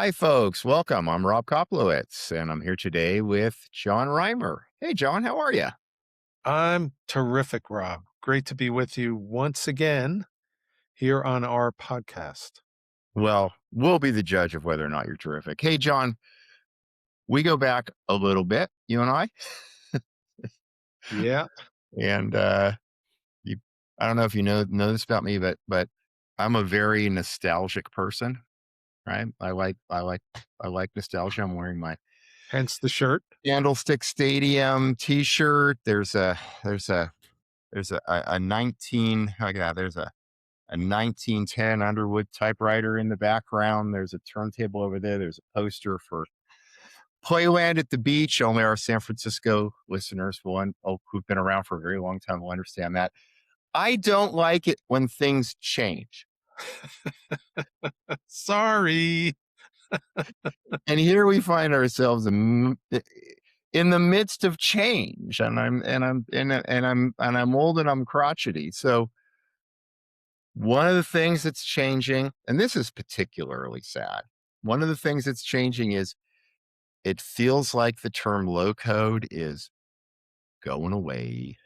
Hi, folks. Welcome. I'm Rob Koplowitz, and I'm here today with John Rymer. Hey, John, how are you? I'm terrific, Rob. Great to be with you once again here on our podcast. Well, we'll be the judge of whether or not you're terrific. Hey, John, we go back a little bit, you and I, Yeah. and you. I don't know if you know this about me, but I'm a very nostalgic person. Right? I like nostalgia. I'm wearing my Hence the shirt. Candlestick Stadium T-shirt. There's a 19. Oh yeah, there's a 1910 Underwood typewriter in the background. There's a turntable over there. There's a poster for Playland at the Beach. Only our San Francisco listeners who've been around for a very long time will understand that. I don't like it when things change. Sorry. And here we find ourselves in the midst of change. And I'm old and I'm crotchety. So one of the things that's changing, and this is particularly sad, one of the things that's changing is it feels like the term low code is going away.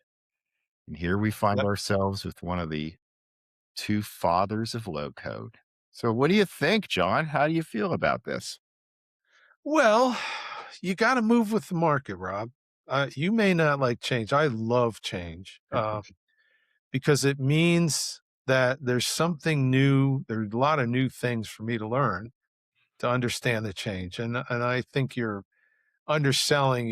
And here we find Yep. ourselves with one of the two fathers of low code. So what do you think, John? How do you feel about this? Well, you got to move with the market, Rob. You may not like change. I love change because it means that there's something new. There's a lot of new things for me to learn to understand the change. And I think you're underselling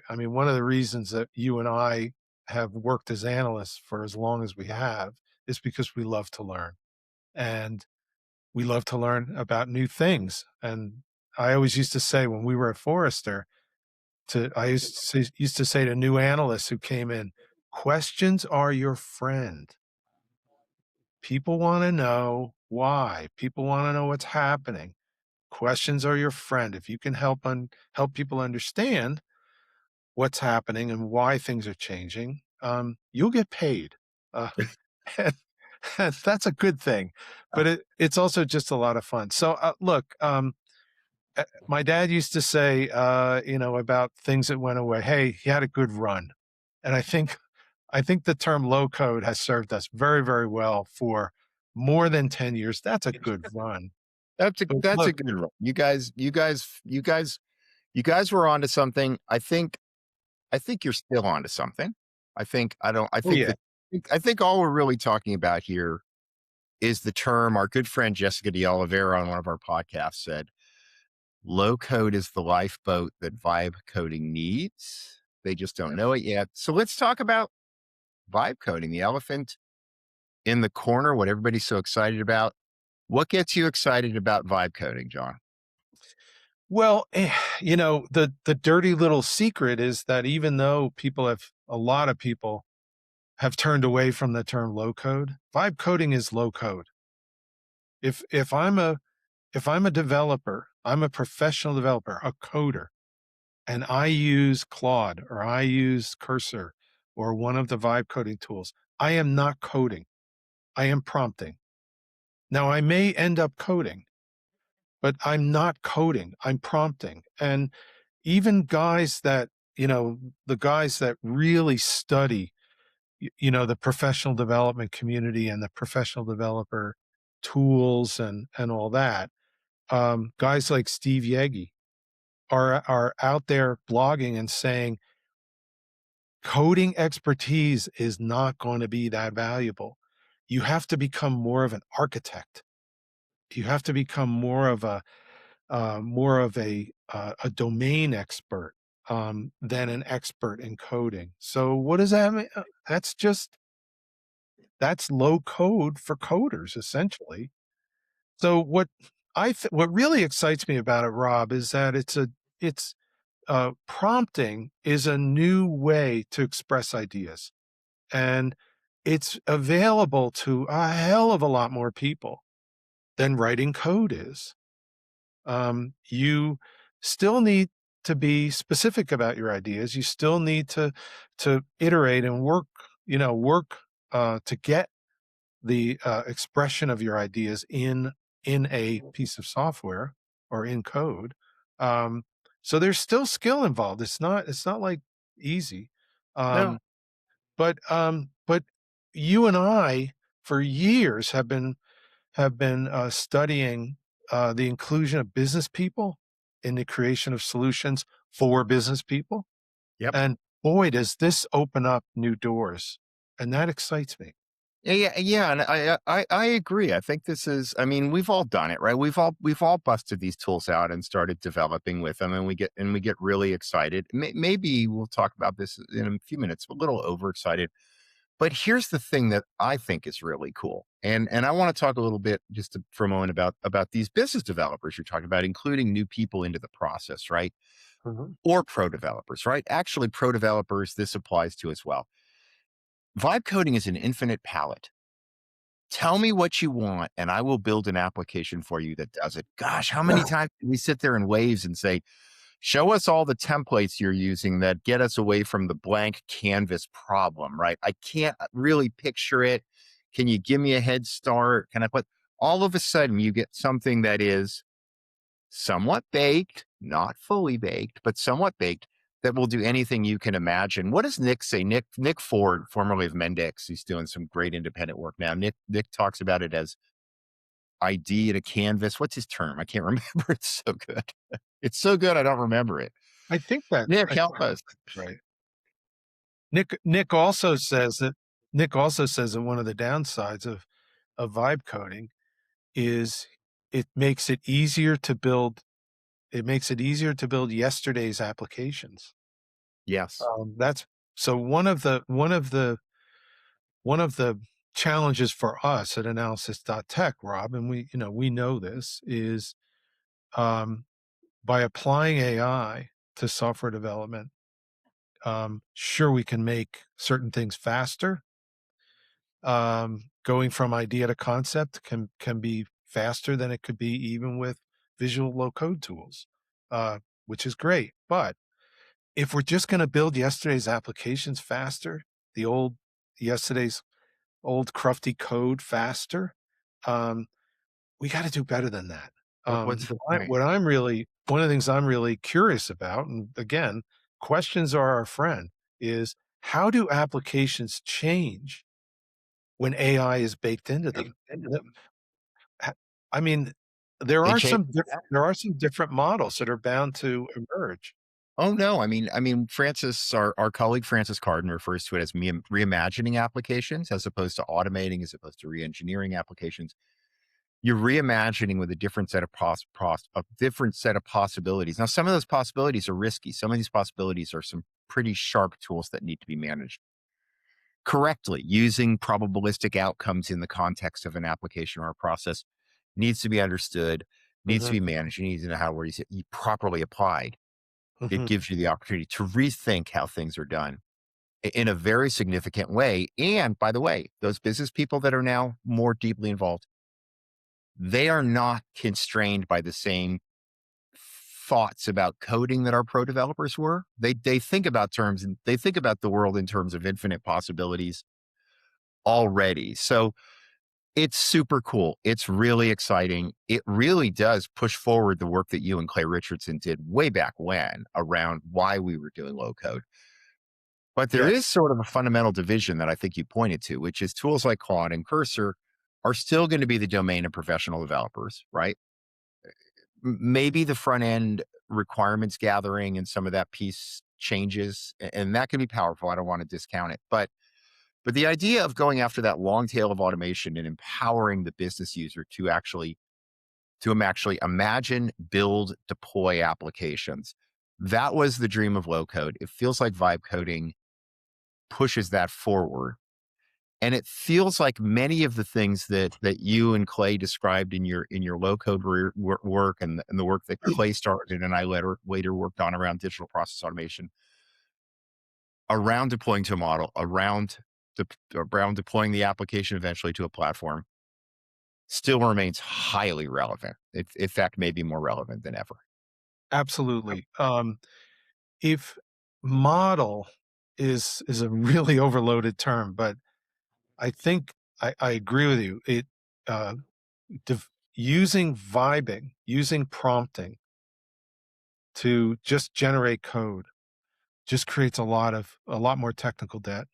I mean, one of the reasons that you and I have worked as analysts for as long as we have is because we love to learn and we love to learn about new things. And I always used to say when we were at Forrester, used to say to new analysts who came in, questions are your friend. People want to know why. People want to know what's happening. Questions are your friend. If you can help people understand what's happening and why things are changing, you'll get paid. Uh, and, and that's a good thing, but it's also just a lot of fun. So, look, my dad used to say, about things that went away. Hey, he had a good run, and I think the term low code has served us very, very well for more than 10 years. That's a good run. That's a But that's a look, good one. You guys were onto something. I think you're still onto something. I think I don't. I oh think yeah, that I think all we're really talking about here is the term. Our good friend Jessica de Oliveira on one of our podcasts said, "Low code is the lifeboat that vibe coding needs. They just don't know it yet." So let's talk about vibe coding, the elephant in the corner. What everybody's so excited about. What gets you excited about vibe coding, John? well, the dirty little secret is that even though a lot of people have turned away from the term low code, vibe coding is low code. If I'm a developer, I'm a professional developer, a coder, and I use Claude or I use Cursor or one of the vibe coding tools, I am not coding. I am prompting. Now I may end up coding, but I'm not coding. I'm prompting. And even the guys that really study, the professional development community and the professional developer tools and all that, guys like Steve Yegi are out there blogging and saying coding expertise is not going to be that valuable. You have to become more of an architect. You have to become more of a domain expert than an expert in coding. So what does that mean? That's low code for coders, essentially. So what really excites me about it, Rob, is that it's prompting is a new way to express ideas, and it's available to a hell of a lot more people than writing code is. You still need to be specific about your ideas. You still need to iterate and work to get the expression of your ideas in a piece of software or in code. Um, so there's still skill involved. It's not like easy. No. Um, but you and I for years have been studying the inclusion of business people in the creation of solutions for business people. Yep. And boy, does this open up new doors. And that excites me. Yeah, yeah, yeah, and I agree. I think this is. I mean, we've all done it, right? We've all busted these tools out and started developing with them, and we get really excited. Maybe we'll talk about this in a few minutes. A little overexcited, but here's the thing that I think is really cool, and I want to talk a little bit for a moment about these business developers you're talking about, including new people into the process, right? Mhm. Or pro developers, right? Actually, pro developers this applies to as well. Vibe coding is an infinite palette. Tell me what you want, and I will build an application for you that does it. Gosh, how many times did we sit there in waves and say, show us all the templates you're using that get us away from the blank canvas problem, right? I can't really picture it. Can you give me a head start? Can I put all of a sudden you get something that is somewhat baked, not fully baked, but somewhat baked that will do anything you can imagine. What does Nick say? Nick Ford, formerly of Mendix, he's doing some great independent work now. Nick talks about it as ID in a canvas. What's his term? I can't remember. It's so good. It's so good I don't remember it. Nick, I help think us. that's right. Nick also says that one of the downsides of vibe coding is it makes it easier to build yesterday's applications. Yes. That's so one of the challenges for us at Analysis.Tech, Rob, and we know this is um, by applying AI to software development. Sure, we can make certain things faster. Going from idea to concept can be faster than it could be even with visual low code tools, which is great. But if we're just going to build yesterday's applications faster, the old yesterday's old crufty code faster, um, we got to do better than that. What's the point? One of the things I'm really curious about, and again, questions are our friend, is how do applications change when AI is baked into them? The- ha- I mean, there They are change. some different models that are bound to emerge. Oh no, I mean, our colleague Francis Carden refers to it as reimagining applications as opposed to automating, as opposed to re-engineering applications. You're reimagining with a different set of a different set of possibilities. Now, some of those possibilities are risky. Some of these possibilities are some pretty sharp tools that need to be managed correctly. Using probabilistic outcomes in the context of an application or a process needs to be understood, needs to Mhm, be managed. You need to know how where you properly applied. It mhm. gives you the opportunity to rethink how things are done in a very significant way. And by the way, those business people that are now more deeply involved, they are not constrained by the same thoughts about coding that our pro developers were. They think about terms and they think about the world in terms of infinite possibilities already. So it's super cool. It's really exciting. It really does push forward the work that you and Clay Richardson did way back when around why we were doing low code. But there Yes. is sort of a fundamental division that I think you pointed to, which is tools like Claude and Cursor are still going to be the domain of professional developers, right? Maybe the front end requirements gathering and some of that piece changes, and that can be powerful. I don't want to discount it, but the idea of going after that long tail of automation and empowering the business user to actually imagine, build, deploy applications. That was the dream of low code. It feels like vibe coding pushes that forward. And it feels like many of the things that you and Clay described in your low code work and the work that Clay started and I later worked on around digital process automation, around deploying to a model, around deploying the application eventually to a platform, still remains highly relevant. In fact, maybe more relevant than ever. Absolutely. If model is a really overloaded term, but I think I agree with you. Uh, using vibing, using prompting to just generate code just creates a lot more technical debt.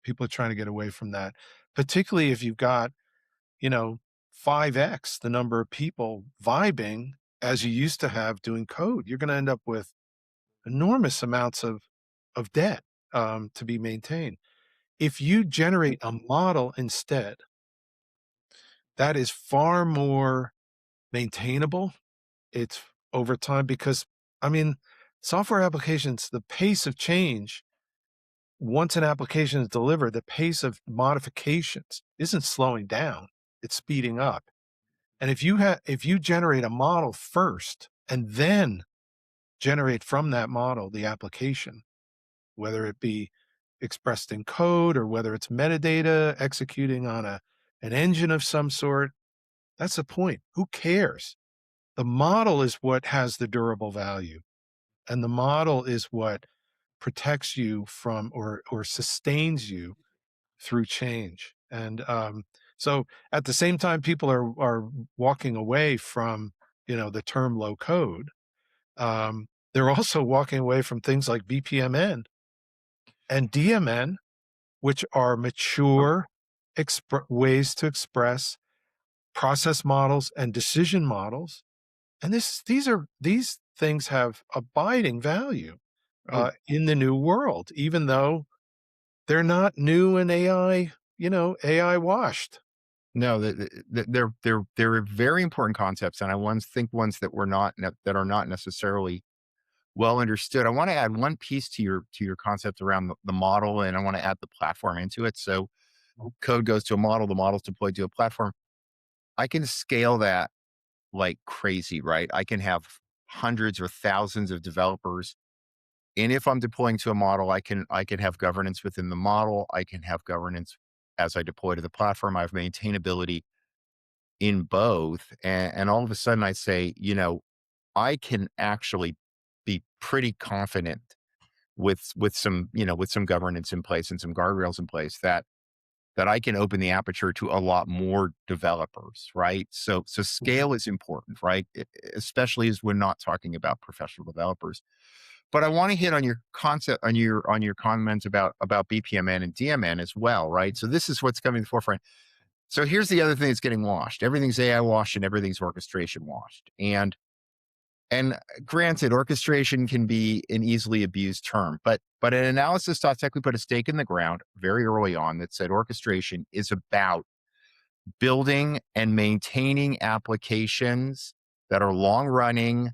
People are trying to get away from that, particularly if you've got, you know, 5x the number of people vibing as you used to have doing code. You're going to end up with enormous amounts of debt to be maintained. If you generate a model instead, that is far more maintainable. It's over time because, I mean, software applications, the pace of change, once an application is delivered, the pace of modifications isn't slowing down, it's speeding up. And if you generate a model first and then generate from that model the application, whether it be expressed in code or whether it's metadata executing on an engine of some sort, that's the point. Who cares? The model is what has the durable value, and the model is what protects you from or sustains you through change. And so at the same time, people are walking away from, you know, the term low code. They're also walking away from things like BPMN and DMN, which are mature ways to express process models and decision models. And these things have abiding value Oh, in the new world, even though they're not new and AI, you know, AI washed. no, they're very important concepts, and I think ones that were not that are not necessarily well understood. I want to add one piece to your concept around the model, and I want to add the platform into it. So code goes to a model, the model's deployed to a platform. I can scale that like crazy, right? I can have hundreds or thousands of developers. And if I'm deploying to a model, I can have governance within the model. I can have governance as I deploy to the platform. I have maintainability in both. And all of a sudden I say, you know, I can actually be pretty confident with some, you know, with some governance in place and some guardrails in place that I can open the aperture to a lot more developers, right? So Mhm. scale is important, right? Especially as we're not talking about professional developers. But I want to hit on your concept on your comments about BPMN and DMN as well, right? So this is what's coming to the forefront. So here's the other thing that's getting washed. Everything's AI washed and everything's orchestration washed. And granted, orchestration can be an easily abused term, but at Analysis.Tech, we put a stake in the ground very early on that said orchestration is about building and maintaining applications that are long running,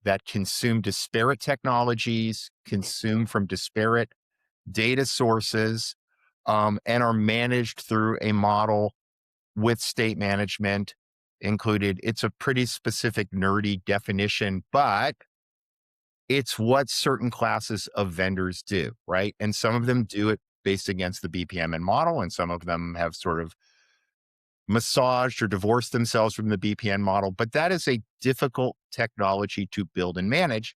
that consume disparate technologies, consume from disparate data sources, and are managed through a model with state management included. It's a pretty specific, nerdy definition, but it's what certain classes of vendors do, right? And some of them do it based against the BPMN model, and some of them have sort of massaged or divorced themselves from the BPN model. But that is a difficult technology to build and manage.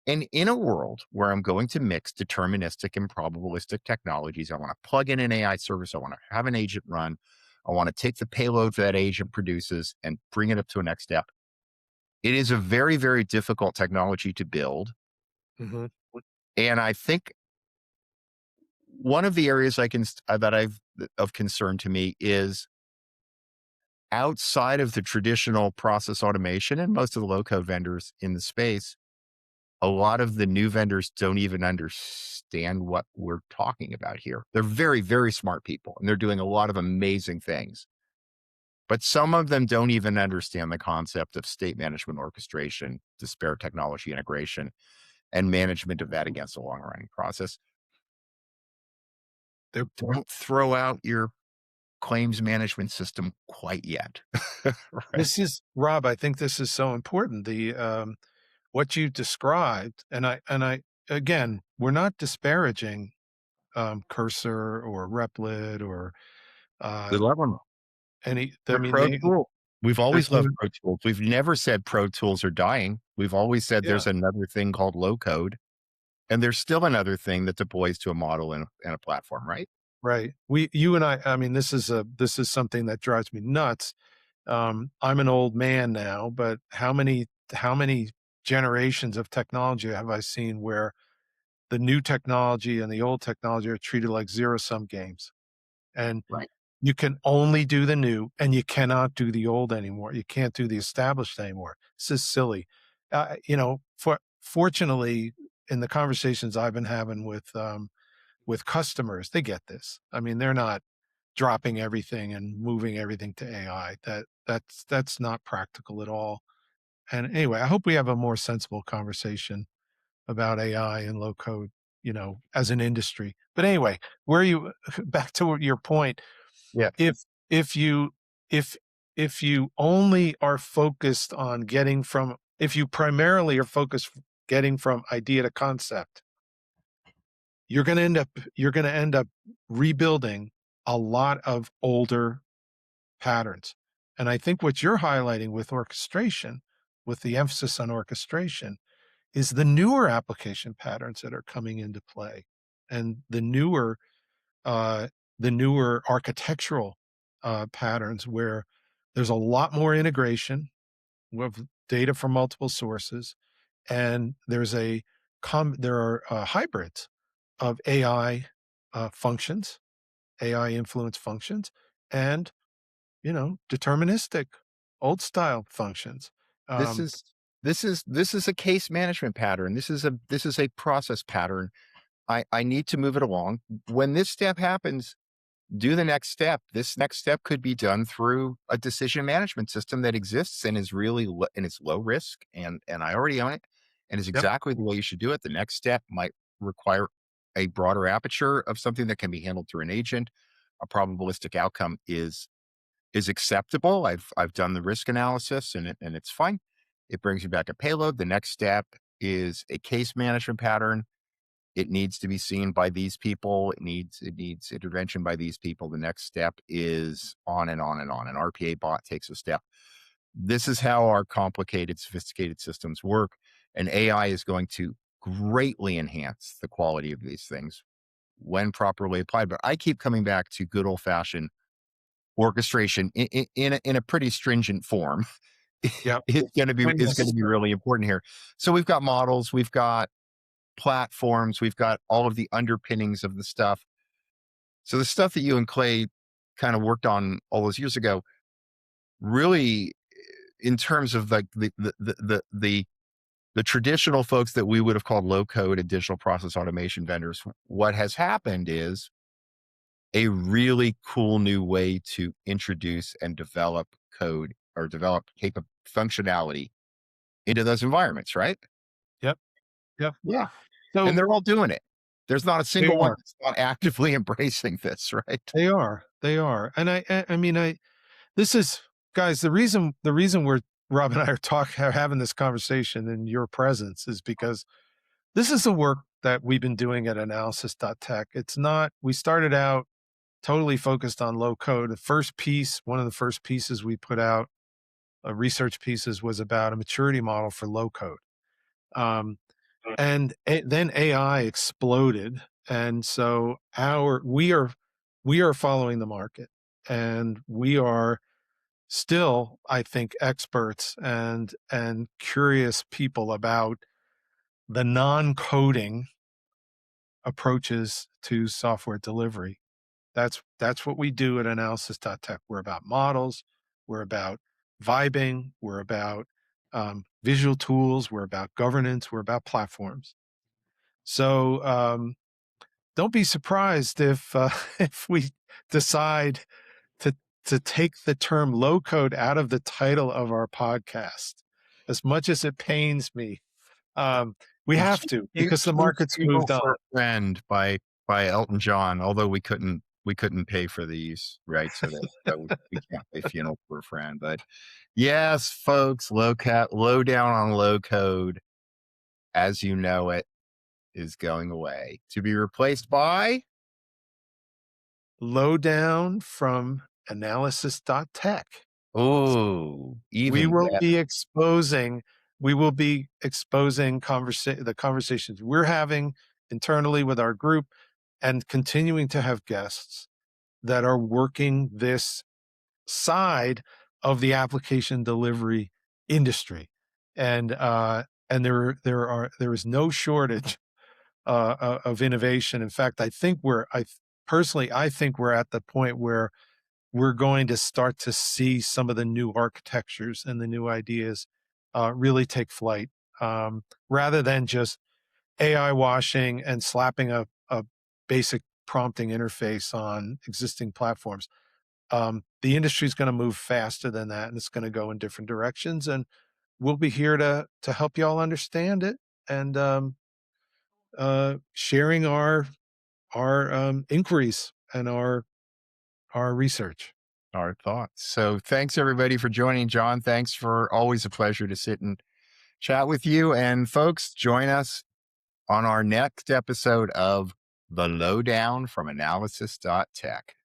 And in a world where I'm going to mix deterministic and probabilistic technologies, I want to plug in an AI service, I want to have an agent run, I want to take the payload that agent produces and bring it up to a next step. It is a very, very difficult technology to build. Mhm. And I think one of the areas that I've of concern to me is outside of the traditional process automation and most of the low code vendors in the space, a lot of the new vendors don't even understand what we're talking about here. They're very, very smart people and they're doing a lot of amazing things. But some of them don't even understand the concept of state management orchestration, disparate technology integration, and management of that against a long running process. They're Don't throw out your claims management system quite yet. Right. This is Rob, I think this is so important. What you described, and I again, we're not disparaging, Cursor or Replit or, We uh, love them. I They're mean, Pro Tools. We've they're always loved doing Pro Tools. We've never said Pro Tools are dying. We've always said yeah, there's another thing called low code, and there's still another thing that deploys to a model and a platform, right? right. You and I mean, this is something that drives me nuts I'm an old man now, but how many generations of technology have I seen where the new technology and the old technology are treated like zero-sum games? And Right. you can only do the new and you cannot do the old anymore. You can't do the established anymore. This is silly. Fortunately, in the conversations I've been having with customers, they get this. I mean, they're not dropping everything and moving everything to AI. That's not practical at all. And anyway, I hope we have a more sensible conversation about AI and low code, as an industry. But anyway, where you back to your point, Yeah. if if you if if you only are focused on if you primarily are focused getting from idea to concept, you're going to end up rebuilding a lot of older patterns. And I think what you're highlighting with orchestration, with the emphasis on orchestration, is the newer application patterns that are coming into play, and uh, the newer architectural patterns where there's a lot more integration with data from multiple sources, and there are hybrids of AI functions, AI influence functions, and deterministic old style functions. This Um, is this is a case management pattern. This is a process pattern. I need to move it along. When this step happens, do the next step. This next step could be done through a decision management system that exists and is and it's low risk, and I already own it, and is yep, exactly the way you should do it. The next step might require a broader aperture of something that can be handled through an agent. A probabilistic outcome is acceptable. I've done the risk analysis, and it's fine. It brings you back a payload. The next step is a case management pattern. It needs to be seen by these people. It needs intervention by these people. The next step is on and on and on. An RPA bot takes a step. This is how our complicated, sophisticated systems work. And AI is going to greatly enhance the quality of these things when properly applied. But I keep coming back to good old fashioned orchestration in a pretty stringent form. yep. When Is going to be necessary. really important here. So we've got models, we've got platforms, we've got all of the underpinnings of the stuff. So the stuff that you and Clay kind of worked on all those years ago, really, in terms of like the traditional folks that we would have called low code and digital process automation vendors, what has happened is a really cool new way to introduce and develop code or develop functionality into those environments, right? Yep, yep. Yeah. And So they're all doing it. There's not a they single one are. that's not actively embracing this, right? They are. They are. And I mean, this is guys, the reason we're Rob and I are having this conversation in your presence is because this is the work that we've been doing at Analysis.Tech. It's not We started out totally focused on low code. One of the first pieces we put out, research pieces, was about a maturity model for low code. Um, then AI exploded, and so our we are following the market, and we are still, I think, experts and curious people about the non-coding approaches to software delivery. That's what we do at Analysis.Tech. We're about models, we're about vibing, we're about visual tools, we're about governance, we're about platforms. So don't be surprised if if we decide to take the term low code out of the title of our podcast. As much as it pains me, we have to, because the Keep market's Funeral moved for on. a Friend by Elton John, although we couldn't pay for these, right? So we can't play Funeral for a Friend. But yes, folks, low down on low code, as you know it, is going away to be replaced by Lowdown from Analysis.Tech. oh, We even will be better. exposing we will be exposing the conversations we're having internally with our group, and continuing to have guests that are working this side of the application delivery industry. And there is no shortage of innovation. In fact, personally, I think we're at the point where we're going to start to see some of the new architectures and the new ideas really take flight, rather than just AI washing and slapping a basic prompting interface on existing platforms. The industry is going to move faster than that, and it's going to go in different directions. And we'll be here to help you all understand it, and sharing our inquiries and our research. Our thoughts. So thanks everybody for joining. John, thanks, for always a pleasure to sit and chat with you. And folks, join us on our next episode of The Lowdown from Analysis.Tech.